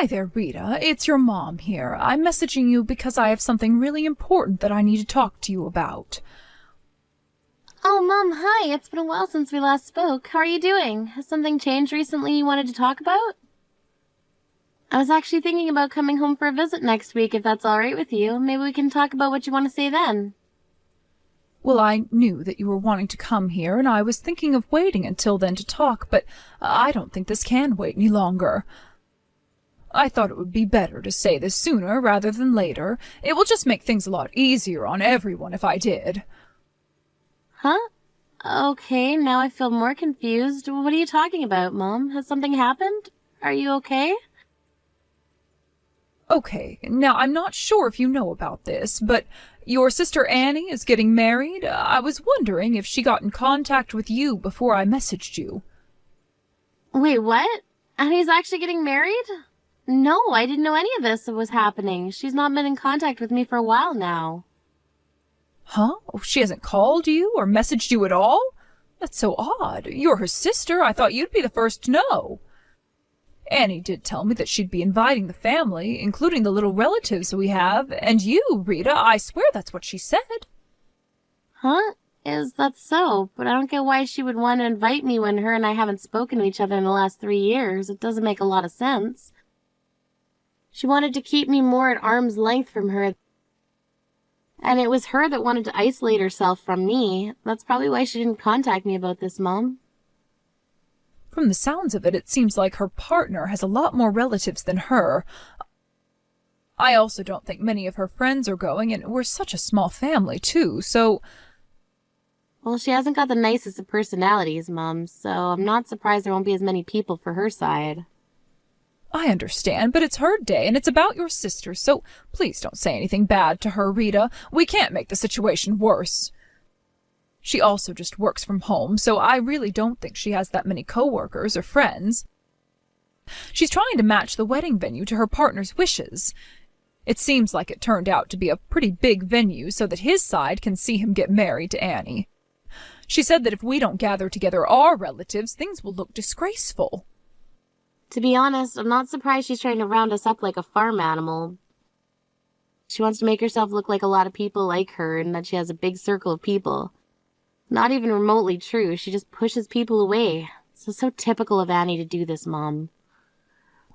Hi there, Rita. It's your mom here. I'm messaging you because I have something really important that I need to talk to you about. Oh, Mom, hi. It's been a while since we last spoke. How are you doing? Has something changed recently you wanted to talk about? I was actually thinking about coming home for a visit next week, if that's all right with you. Maybe we can talk about what you want to say then. Well, I knew that you were wanting to come here, and I was thinking of waiting until then to talk, but I don't think this can wait any longer. I thought it would be better to say this sooner rather than later. It will just make things a lot easier on everyone if I did. Huh? Okay, now I feel more confused. What are you talking about, Mom? Has something happened? Are you okay? Okay, now I'm not sure if you know about this, but your sister Annie is getting married. I was wondering if she got in contact with you before I messaged you. Wait, what? Annie's actually getting married? No, I didn't know any of this was happening. She's not been in contact with me for a while now. Huh? She hasn't called you or messaged you at all? That's so odd. You're her sister. I thought you'd be the first to know. Annie did tell me that she'd be inviting the family, including the little relatives we have, and you, Rita. I swear that's what she said. Huh? Is that so? But I don't get why she would want to invite me when her and I haven't spoken to each other in the last 3 years. It doesn't make a lot of sense. She wanted to keep me more at arm's length from her. And it was her that wanted to isolate herself from me. That's probably why she didn't contact me about this, Mom. From the sounds of it, it seems like her partner has a lot more relatives than her. I also don't think many of her friends are going, and we're such a small family, too, so... Well, she hasn't got the nicest of personalities, Mom, so I'm not surprised there won't be as many people for her side. I understand, but it's her day, and it's about your sister, so please don't say anything bad to her, Rita. We can't make the situation worse. She also just works from home, so I really don't think she has that many coworkers or friends. She's trying to match the wedding venue to her partner's wishes. It seems like it turned out to be a pretty big venue so that his side can see him get married to Annie. She said that if we don't gather together our relatives, things will look disgraceful. To be honest, I'm not surprised she's trying to round us up like a farm animal. She wants to make herself look like a lot of people like her and that she has a big circle of people. Not even remotely true. She just pushes people away. It's so typical of Annie to do this, Mom.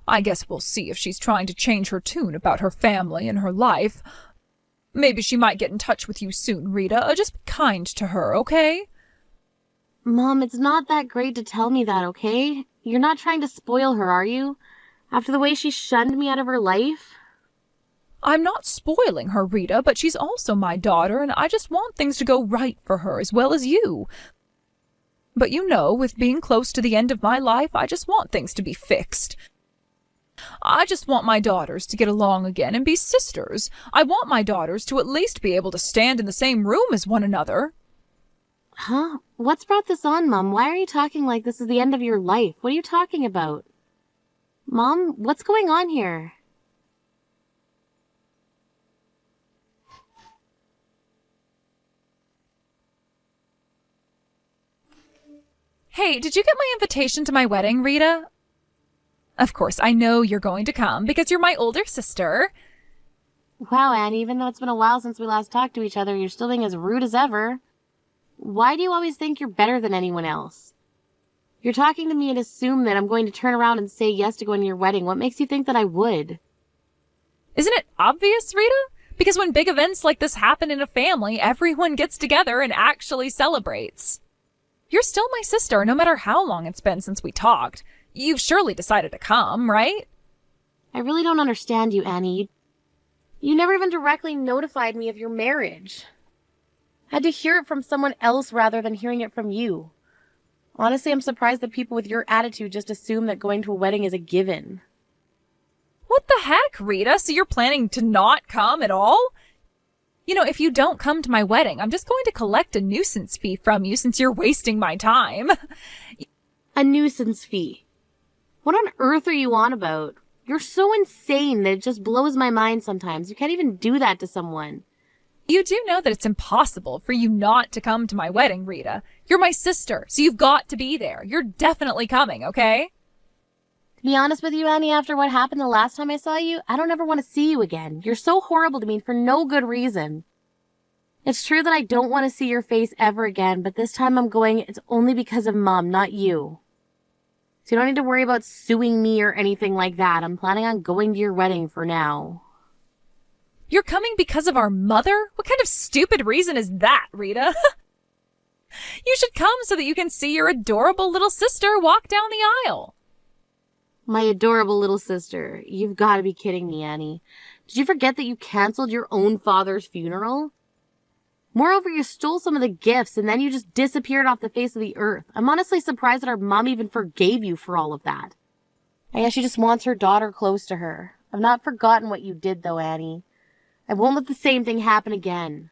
I guess we'll see if she's trying to change her tune about her family and her life. Maybe she might get in touch with you soon, Rita. Just be kind to her, okay? Mom, it's not that great to tell me that, okay? You're not trying to spoil her, are you? After the way she shunned me out of her life? I'm not spoiling her, Rita, but she's also my daughter, and I just want things to go right for her as well as you. But you know, with being close to the end of my life, I just want things to be fixed. I just want my daughters to get along again and be sisters. I want my daughters to at least be able to stand in the same room as one another. Huh? What's brought this on, Mom? Why are you talking like this is the end of your life? What are you talking about? Mom, what's going on here? Hey, did you get my invitation to my wedding, Rita? Of course, I know you're going to come because you're my older sister. Wow, Annie, even though it's been a while since we last talked to each other, you're still being as rude as ever. Why do you always think you're better than anyone else? You're talking to me and assume that I'm going to turn around and say yes to going to your wedding. What makes you think that I would? Isn't it obvious, Rita? Because when big events like this happen in a family, everyone gets together and actually celebrates. You're still my sister, no matter how long it's been since we talked. You've surely decided to come, right? I really don't understand you, Annie. You never even directly notified me of your marriage. I had to hear it from someone else rather than hearing it from you. Honestly, I'm surprised that people with your attitude just assume that going to a wedding is a given. What the heck, Rita? So you're planning to not come at all? You know, if you don't come to my wedding, I'm just going to collect a nuisance fee from you since you're wasting my time. A nuisance fee? What on earth are you on about? You're so insane that it just blows my mind sometimes. You can't even do that to someone. You do know that it's impossible for you not to come to my wedding, Rita. You're my sister, so you've got to be there. You're definitely coming, okay? To be honest with you, Annie, after what happened the last time I saw you, I don't ever want to see you again. You're so horrible to me for no good reason. It's true that I don't want to see your face ever again, but this time I'm going, it's only because of Mom, not you. So you don't need to worry about suing me or anything like that. I'm planning on going to your wedding for now. You're coming because of our mother? What kind of stupid reason is that, Rita? You should come so that you can see your adorable little sister walk down the aisle. My adorable little sister. You've got to be kidding me, Annie. Did you forget that you canceled your own father's funeral? Moreover, you stole some of the gifts and then you just disappeared off the face of the earth. I'm honestly surprised that our mom even forgave you for all of that. I guess she just wants her daughter close to her. I've not forgotten what you did, though, Annie. I won't let the same thing happen again.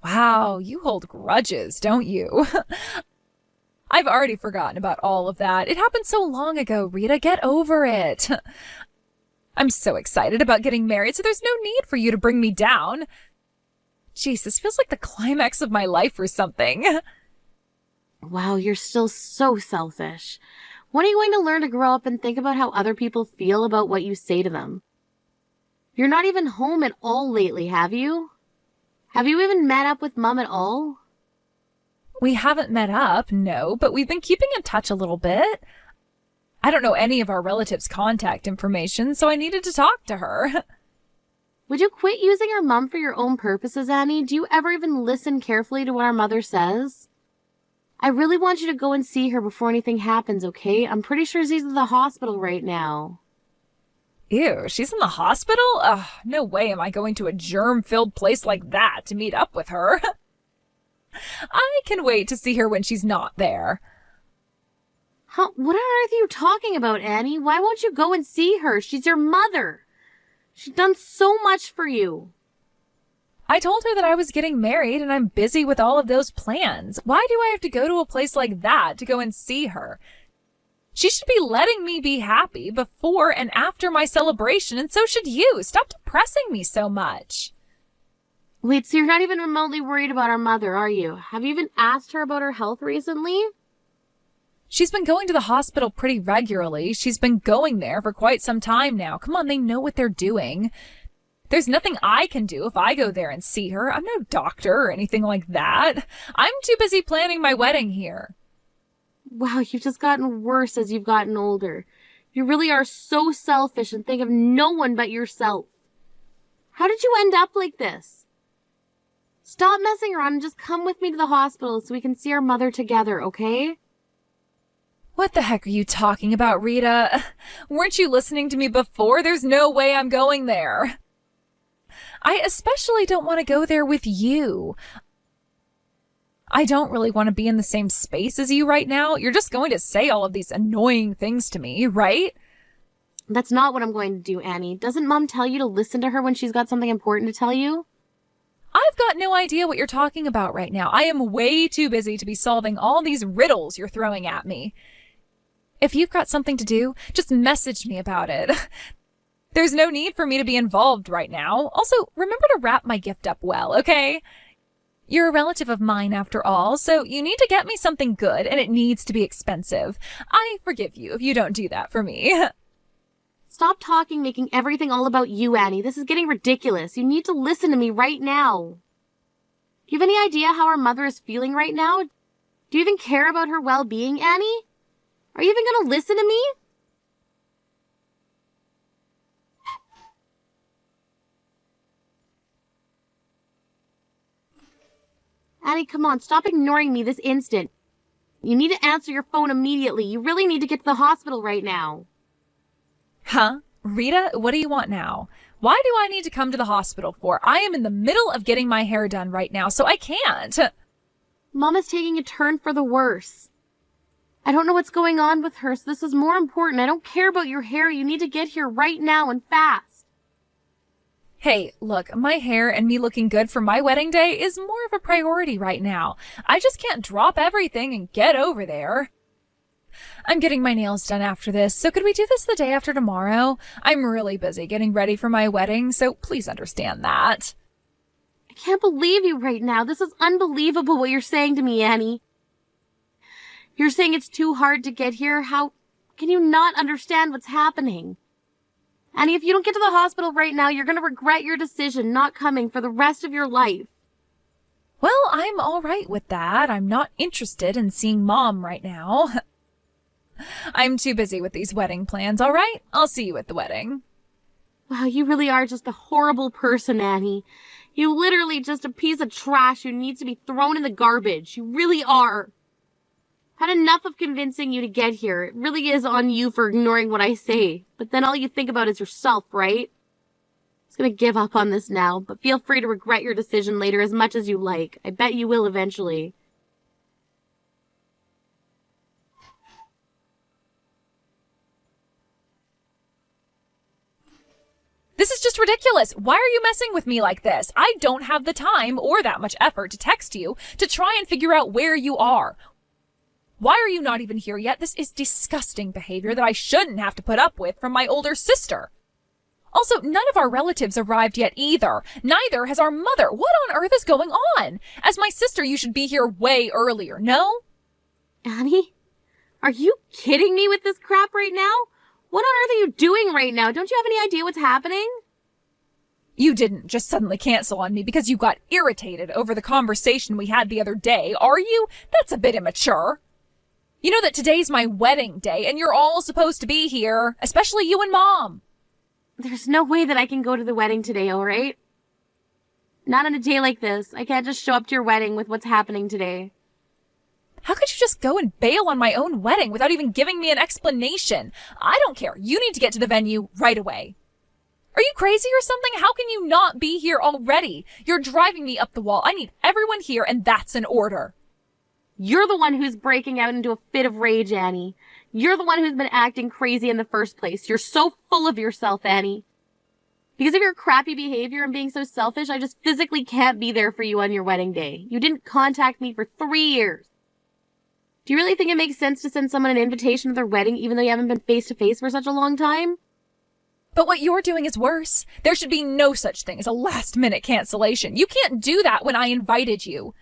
Wow, you hold grudges, don't you? I've already forgotten about all of that. It happened so long ago, Rita. Get over it. I'm so excited about getting married, so there's no need for you to bring me down. Jeez, this feels like the climax of my life or something. Wow, you're still so selfish. When are you going to learn to grow up and think about how other people feel about what you say to them? You're not even home at all lately, have you? Have you even met up with Mom at all? We haven't met up, no, but we've been keeping in touch a little bit. I don't know any of our relatives' contact information, so I needed to talk to her. Would you quit using our mom for your own purposes, Annie? Do you ever even listen carefully to what our mother says? I really want you to go and see her before anything happens, okay? I'm pretty sure she's at the hospital right now. Ew, she's in the hospital? Ugh, no way am I going to a germ-filled place like that to meet up with her. I can wait to see her when she's not there. Huh? What on earth are you talking about, Annie? Why won't you go and see her? She's your mother. She's done so much for you. I told her that I was getting married and I'm busy with all of those plans. Why do I have to go to a place like that to go and see her? She should be letting me be happy before and after my celebration, and so should you. Stop depressing me so much. Wait, so you're not even remotely worried about our mother, are you? Have you even asked her about her health recently? She's been going to the hospital pretty regularly. She's been going there for quite some time now. Come on, they know what they're doing. There's nothing I can do if I go there and see her. I'm no doctor or anything like that. I'm too busy planning my wedding here. Wow, you've just gotten worse as you've gotten older. You really are so selfish and think of no one but yourself. How did you end up like this? Stop messing around and just come with me to the hospital so we can see our mother together, okay? What the heck are you talking about, Rita? Weren't you listening to me before? There's no way I'm going there. I especially don't want to go there with you. I don't really want to be in the same space as you right now. You're just going to say all of these annoying things to me, right? That's not what I'm going to do, Annie. Doesn't Mom tell you to listen to her when she's got something important to tell you? I've got no idea what you're talking about right now. I am way too busy to be solving all these riddles you're throwing at me. If you've got something to do, just message me about it. There's no need for me to be involved right now. Also, remember to wrap my gift up well, okay? You're a relative of mine after all, so you need to get me something good, and it needs to be expensive. I forgive you if you don't do that for me. Stop talking, making everything all about you, Annie. This is getting ridiculous. You need to listen to me right now. Do you have any idea how our mother is feeling right now? Do you even care about her well-being, Annie? Are you even going to listen to me? Annie, come on, stop ignoring me this instant. You need to answer your phone immediately. You really need to get to the hospital right now. Huh? Rita, what do you want now? Why do I need to come to the hospital for? I am in the middle of getting my hair done right now, so I can't. Mama's taking a turn for the worse. I don't know what's going on with her, so this is more important. I don't care about your hair. You need to get here right now and fast. Hey, look, my hair and me looking good for my wedding day is more of a priority right now. I just can't drop everything and get over there. I'm getting my nails done after this, so could we do this the day after tomorrow? I'm really busy getting ready for my wedding, so please understand that. I can't believe you right now. This is unbelievable what you're saying to me, Annie. You're saying it's too hard to get here? How Can you not understand what's happening? Annie, if you don't get to the hospital right now, you're going to regret your decision not coming for the rest of your life. Well, I'm all right with that. I'm not interested in seeing Mom right now. I'm too busy with these wedding plans, all right? I'll see you at the wedding. Wow, you really are just a horrible person, Annie. You literally just a piece of trash who needs to be thrown in the garbage. You really are. Had enough of convincing you to get here. It really is on you for ignoring what I say. But then all you think about is yourself, right? I'm just gonna give up on this now, but feel free to regret your decision later as much as you like. I bet you will eventually. This is just ridiculous. Why are you messing with me like this? I don't have the time or that much effort to text you to try and figure out where you are. Why are you not even here yet? This is disgusting behavior that I shouldn't have to put up with from my older sister. Also, none of our relatives arrived yet either. Neither has our mother. What on earth is going on? As my sister, you should be here way earlier, no? Annie? Are you kidding me with this crap right now? What on earth are you doing right now? Don't you have any idea what's happening? You didn't just suddenly cancel on me because you got irritated over the conversation we had the other day, are you? That's a bit immature. You know that today's my wedding day and you're all supposed to be here, especially you and Mom. There's no way that I can go to the wedding today, alright? Not on a day like this. I can't just show up to your wedding with what's happening today. How could you just go and bail on my own wedding without even giving me an explanation? I don't care. You need to get to the venue right away. Are you crazy or something? How can you not be here already? You're driving me up the wall. I need everyone here, and that's an order. You're the one who's breaking out into a fit of rage, Annie. You're the one who's been acting crazy in the first place. You're so full of yourself, Annie. Because of your crappy behavior and being so selfish, I just physically can't be there for you on your wedding day. You didn't contact me for 3 years. Do you really think it makes sense to send someone an invitation to their wedding even though you haven't been face-to-face for such a long time? But what you're doing is worse. There should be no such thing as a last-minute cancellation. You can't do that when I invited you.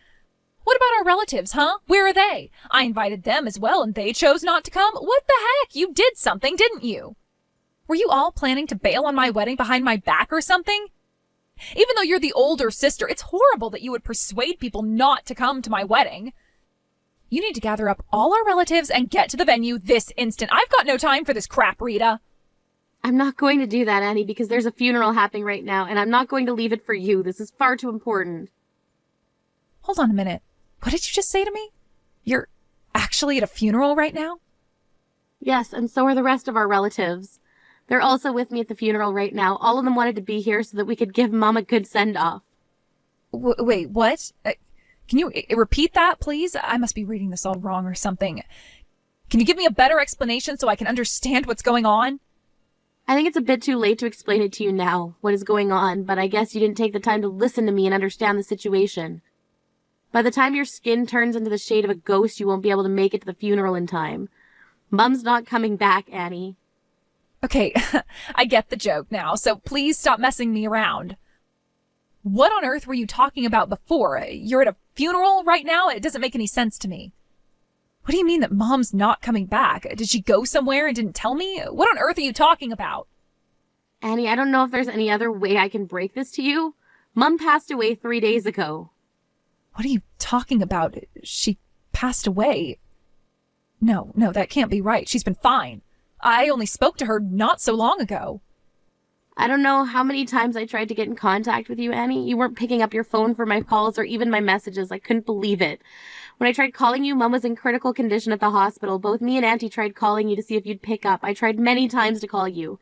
What about our relatives, huh? Where are they? I invited them as well and they chose not to come. What the heck? You did something, didn't you? Were you all planning to bail on my wedding behind my back or something? Even though you're the older sister, it's horrible that you would persuade people not to come to my wedding. You need to gather up all our relatives and get to the venue this instant. I've got no time for this crap, Rita. I'm not going to do that, Annie, because there's a funeral happening right now, and I'm not going to leave it for you. This is far too important. Hold on a minute. What did you just say to me? You're actually at a funeral right now? Yes, and so are the rest of our relatives. They're also with me at the funeral right now. All of them wanted to be here so that we could give Mom a good send-off. Wait, what? Can you repeat that, please? I must be reading this all wrong or something. Can you give me a better explanation so I can understand what's going on? I think it's a bit too late to explain it to you now, what is going on, but I guess you didn't take the time to listen to me and understand the situation. By the time your skin turns into the shade of a ghost, you won't be able to make it to the funeral in time. Mum's not coming back, Annie. Okay, I get the joke now, so please stop messing me around. What on earth were you talking about before? You're at a funeral right now? It doesn't make any sense to me. What do you mean that Mom's not coming back? Did she go somewhere and didn't tell me? What on earth are you talking about? Annie, I don't know if there's any other way I can break this to you. Mum passed away 3 days ago. What are you talking about? She passed away. No, that can't be right. She's been fine. I only spoke to her not so long ago. I don't know how many times I tried to get in contact with you, Annie. You weren't picking up your phone for my calls or even my messages. I couldn't believe it. When I tried calling you, Mum was in critical condition at the hospital. Both me and Auntie tried calling you to see if you'd pick up. I tried many times to call you.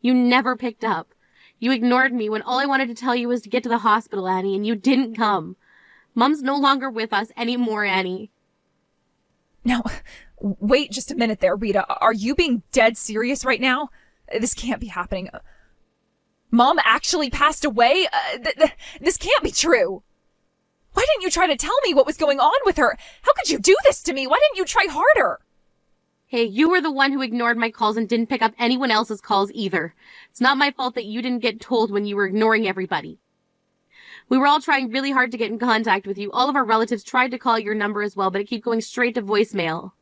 You never picked up. You ignored me when all I wanted to tell you was to get to the hospital, Annie, and you didn't come. Mum's no longer with us anymore, Annie. Now, wait just a minute there, Rita. Are you being dead serious right now? This can't be happening. Mom actually passed away? This can't be true. Why didn't you try to tell me what was going on with her? How could you do this to me? Why didn't you try harder? Hey, you were the one who ignored my calls and didn't pick up anyone else's calls either. It's not my fault that you didn't get told when you were ignoring everybody. We were all trying really hard to get in contact with you. All of our relatives tried to call your number as well, but it kept going straight to voicemail.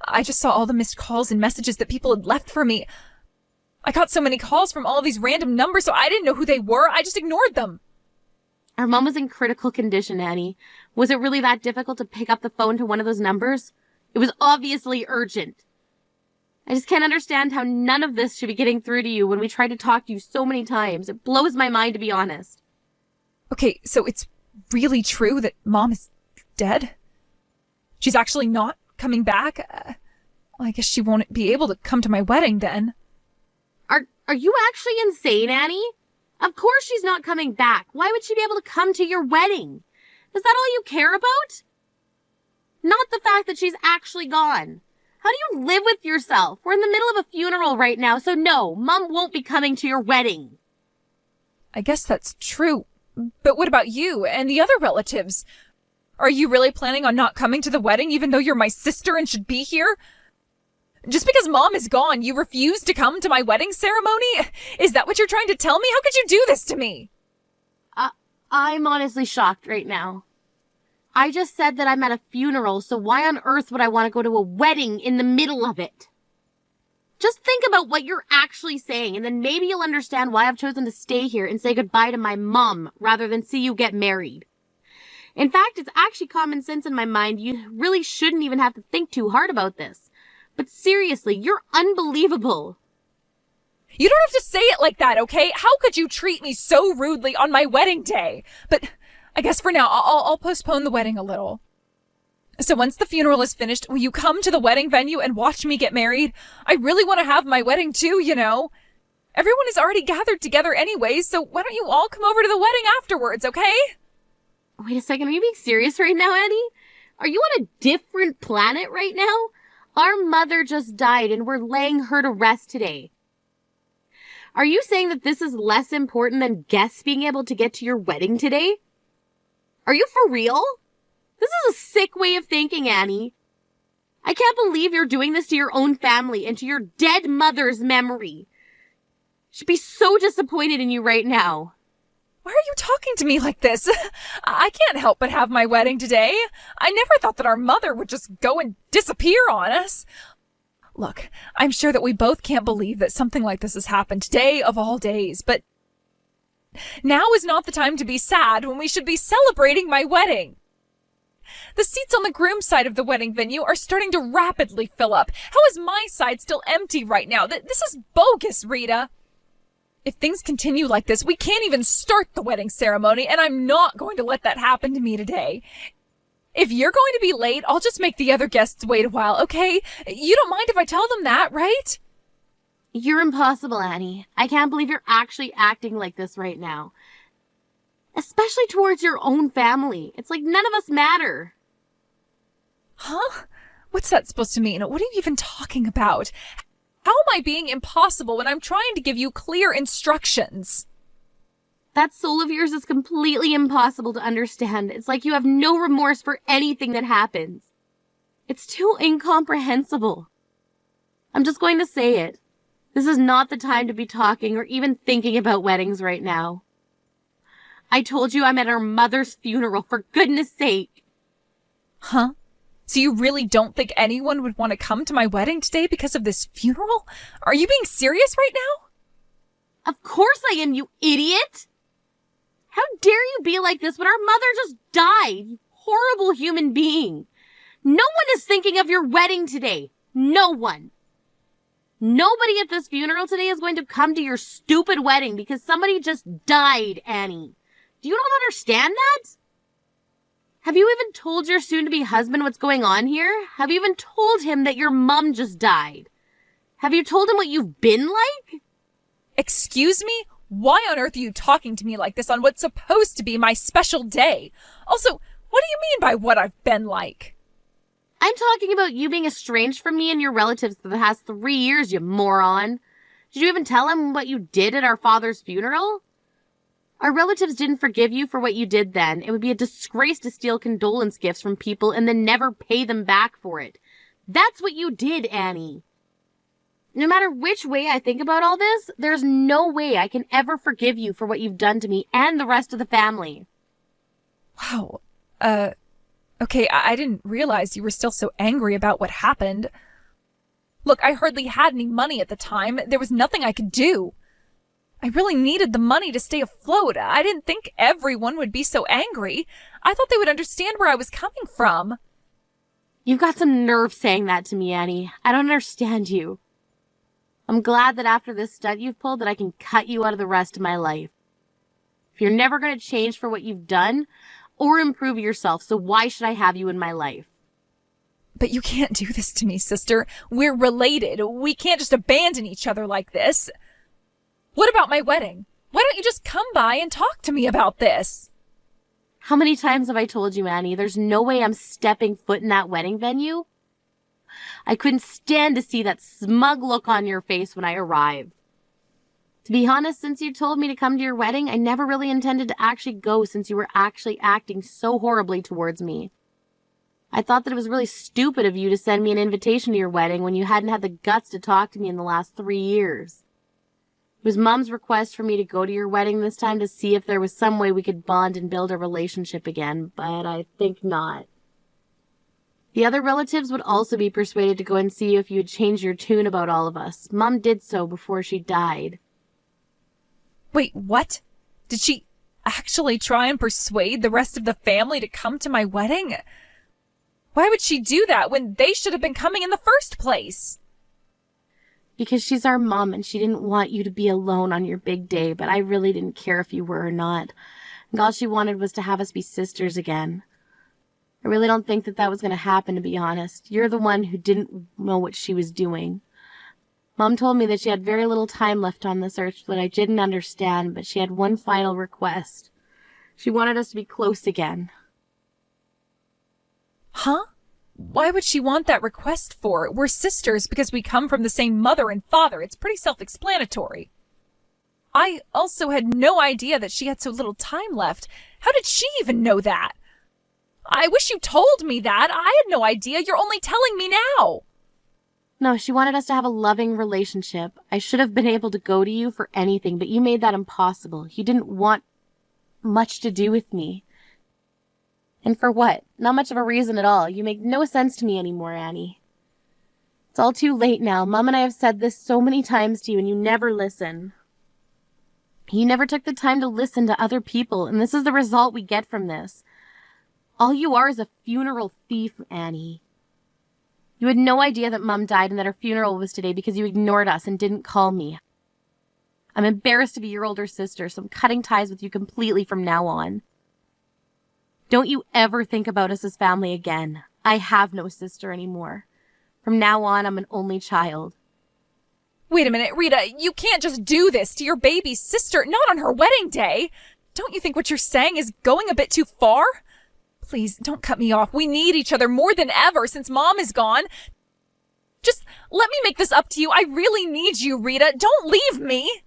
I just saw all the missed calls and messages that people had left for me. I got so many calls from all these random numbers, so I didn't know who they were. I just ignored them. Our mom was in critical condition, Annie. Was it really that difficult to pick up the phone to one of those numbers? It was obviously urgent. I just can't understand how none of this should be getting through to you when we tried to talk to you so many times. It blows my mind, to be honest. Okay, so it's really true that Mom is dead? She's actually not coming back? Well, I guess she won't be able to come to my wedding then. Are you actually insane, Annie? Of course she's not coming back. Why would she be able to come to your wedding? Is that all you care about? Not the fact that she's actually gone. How do you live with yourself? We're in the middle of a funeral right now, so no, Mom won't be coming to your wedding. I guess that's true. But what about you and the other relatives? Are you really planning on not coming to the wedding even though you're my sister and should be here? Just because Mom is gone, you refuse to come to my wedding ceremony? Is that what you're trying to tell me? How could you do this to me? I'm honestly shocked right now. I just said that I'm at a funeral, so why on earth would I want to go to a wedding in the middle of it? Just think about what you're actually saying, and then maybe you'll understand why I've chosen to stay here and say goodbye to my mom rather than see you get married. In fact, it's actually common sense in my mind. You really shouldn't even have to think too hard about this. But seriously, you're unbelievable. You don't have to say it like that, okay? How could you treat me so rudely on my wedding day? But I guess for now, I'll postpone the wedding a little. So once the funeral is finished, will you come to the wedding venue and watch me get married? I really want to have my wedding too, you know. Everyone is already gathered together anyways, so why don't you all come over to the wedding afterwards, okay? Wait a second, are you being serious right now, Annie? Are you on a different planet right now? Our mother just died and we're laying her to rest today. Are you saying that this is less important than guests being able to get to your wedding today? Are you for real? This is a sick way of thinking, Annie. I can't believe you're doing this to your own family and to your dead mother's memory. She'd be so disappointed in you right now. Why are you talking to me like this? I can't help but have my wedding today. I never thought that our mother would just go and disappear on us. Look, I'm sure that we both can't believe that something like this has happened today of all days, but now is not the time to be sad when we should be celebrating my wedding. The seats on the groom's side of the wedding venue are starting to rapidly fill up. How is my side still empty right now? This is bogus, Rita. If things continue like this, we can't even start the wedding ceremony, and I'm not going to let that happen to me today. If you're going to be late, I'll just make the other guests wait a while, okay? You don't mind if I tell them that, right? You're impossible, Annie. I can't believe you're actually acting like this right now. Especially towards your own family. It's like none of us matter. Huh? What's that supposed to mean? What are you even talking about? How am I being impossible when I'm trying to give you clear instructions? That soul of yours is completely impossible to understand. It's like you have no remorse for anything that happens. It's too incomprehensible. I'm just going to say it. This is not the time to be talking or even thinking about weddings right now. I told you I'm at our mother's funeral, for goodness sake. Huh? So you really don't think anyone would want to come to my wedding today because of this funeral? Are you being serious right now? Of course I am, you idiot! How dare you be like this when our mother just died, you horrible human being! No one is thinking of your wedding today. No one. Nobody at this funeral today is going to come to your stupid wedding because somebody just died, Annie. Do you not understand that? Have you even told your soon-to-be husband what's going on here? Have you even told him that your mom just died? Have you told him what you've been like? Excuse me? Why on earth are you talking to me like this on what's supposed to be my special day? Also, what do you mean by what I've been like? I'm talking about you being estranged from me and your relatives for the past 3 years, you moron. Did you even tell him what you did at our father's funeral? Our relatives didn't forgive you for what you did then. It would be a disgrace to steal condolence gifts from people and then never pay them back for it. That's what you did, Annie. No matter which way I think about all this, there's no way I can ever forgive you for what you've done to me and the rest of the family. Wow. Okay, I didn't realize you were still so angry about what happened. Look, I hardly had any money at the time. There was nothing I could do. I really needed the money to stay afloat. I didn't think everyone would be so angry. I thought they would understand where I was coming from. You've got some nerve saying that to me, Annie. I don't understand you. I'm glad that after this stunt you've pulled that I can cut you out of the rest of my life. If you're never going to change for what you've done or improve yourself, so why should I have you in my life? But you can't do this to me, sister. We're related. We can't just abandon each other like this. What about my wedding? Why don't you just come by and talk to me about this? How many times have I told you, Annie, there's no way I'm stepping foot in that wedding venue? I couldn't stand to see that smug look on your face when I arrived. To be honest, since you told me to come to your wedding, I never really intended to actually go since you were actually acting so horribly towards me. I thought that it was really stupid of you to send me an invitation to your wedding when you hadn't had the guts to talk to me in the last 3 years. It was Mom's request for me to go to your wedding this time to see if there was some way we could bond and build a relationship again, but I think not. The other relatives would also be persuaded to go and see if you had changed your tune about all of us. Mom did so before she died. Wait, what? Did she actually try and persuade the rest of the family to come to my wedding? Why would she do that when they should have been coming in the first place? Because she's our mom and she didn't want you to be alone on your big day, but I really didn't care if you were or not. And all she wanted was to have us be sisters again. I really don't think that was going to happen, to be honest. You're the one who didn't know what she was doing. Mom told me that she had very little time left on this earth that I didn't understand, but she had one final request. She wanted us to be close again. Huh? Why would she want that request for? We're sisters because we come from the same mother and father. It's pretty self-explanatory. I also had no idea that she had so little time left. How did she even know that? I wish you told me that. I had no idea. You're only telling me now. No, she wanted us to have a loving relationship. I should have been able to go to you for anything, but you made that impossible. You didn't want much to do with me. And for what? Not much of a reason at all. You make no sense to me anymore, Annie. It's all too late now. Mom and I have said this so many times to you, and you never listen. You never took the time to listen to other people, and this is the result we get from this. All you are is a funeral thief, Annie. You had no idea that Mom died and that her funeral was today because you ignored us and didn't call me. I'm embarrassed to be your older sister, so I'm cutting ties with you completely from now on. Don't you ever think about us as family again. I have no sister anymore. From now on, I'm an only child. Wait a minute, Rita, you can't just do this to your baby's sister, not on her wedding day. Don't you think what you're saying is going a bit too far? Please, don't cut me off. We need each other more than ever since Mom is gone. Just let me make this up to you. I really need you, Rita. Don't leave me.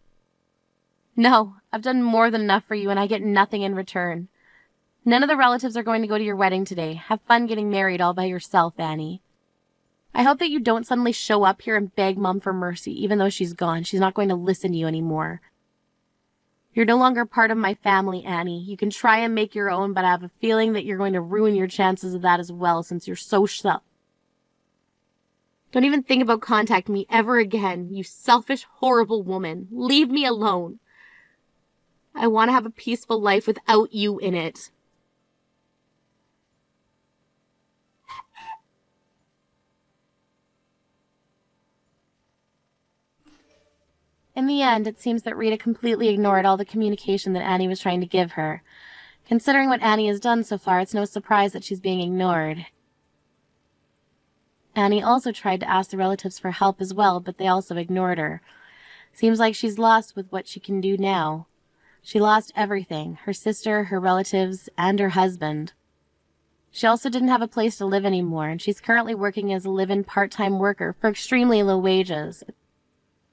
No, I've done more than enough for you and I get nothing in return. None of the relatives are going to go to your wedding today. Have fun getting married all by yourself, Annie. I hope that you don't suddenly show up here and beg Mom for mercy, even though she's gone. She's not going to listen to you anymore. You're no longer part of my family, Annie. You can try and make your own, but I have a feeling that you're going to ruin your chances of that as well since you're so Don't even think about contacting me ever again, you selfish, horrible woman. Leave me alone. I want to have a peaceful life without you in it. In the end, it seems that Rita completely ignored all the communication that Annie was trying to give her. Considering what Annie has done so far, it's no surprise that she's being ignored. Annie also tried to ask the relatives for help as well, but they also ignored her. Seems like she's lost with what she can do now. She lost everything, her sister, her relatives, and her husband. She also didn't have a place to live anymore, and she's currently working as a live-in part-time worker for extremely low wages.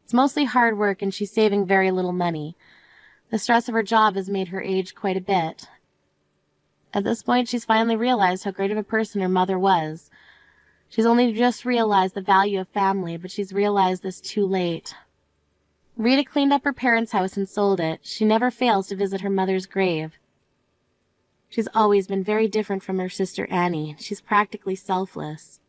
It's mostly hard work and she's saving very little money. The stress of her job has made her age quite a bit. At this point, she's finally realized how great of a person her mother was. She's only just realized the value of family, but she's realized this too late. Rita cleaned up her parents' house and sold it. She never fails to visit her mother's grave. She's always been very different from her sister Annie. She's practically selfless.